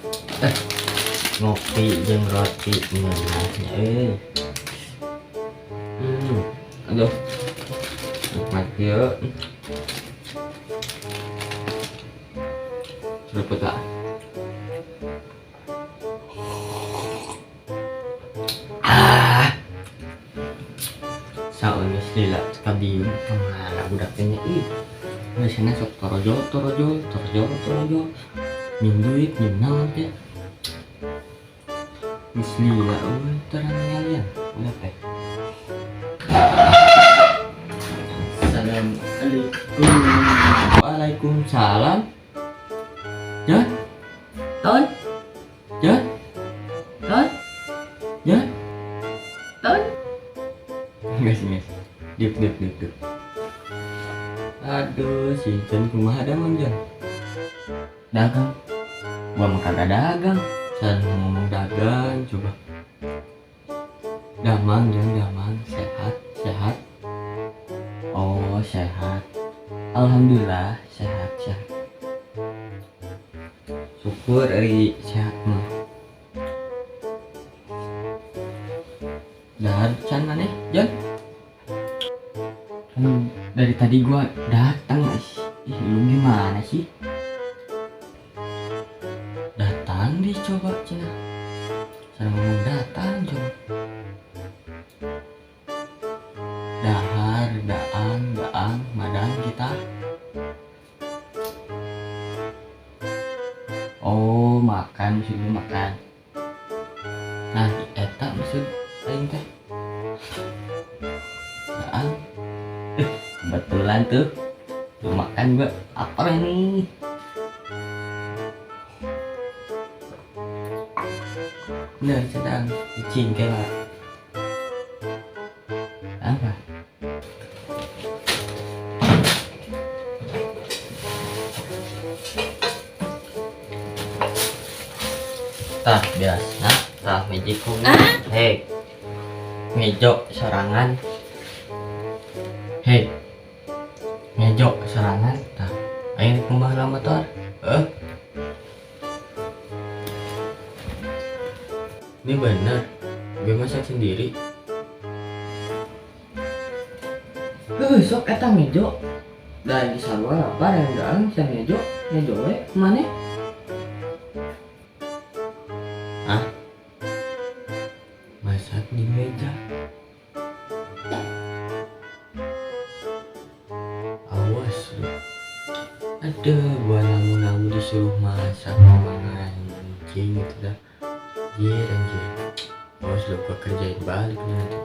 Eh, ngopi jeung roti ngeunahnya aduh nikmat kieu seruput lah. Saueus lila kabiung kemana budak teh ih biasanya sok torojo minjem duit minjem naon teh geus lila euy terang ngalian udah teh. Assalamualaikum. Waalaikumsalam. Jan ton Jan ton Jan ton guys dip aduh si Jan kumaha dagang Jan dagang gua mah kagak dagang saya ngomong dagang coba damang Jan damang sehat oh sehat alhamdulillah sehat syukur dari sehat mah dahar can maneh Jan kan dari tadi gua datang ih lu gimana sih datang deh coba cina saya ngomong datang coba dahar daang madang kita oh makan maksudnya makan nah eta maksud aing teh daang kebetulan tuh lu makan gua apa ini bener sedang icing kayak apa tah biasa tah mejiku hei ngejo sorangan hei ngejo sorangan tah ayo kumaha motor ini bener gue masak sendiri sok eta ngejo dan sarua apa yang daang bisa ngejo we mana masak di meja awas lu ada gua namu disuruh masak mangan anjing gitu dah anjir awas lu gua kerjain balik nanti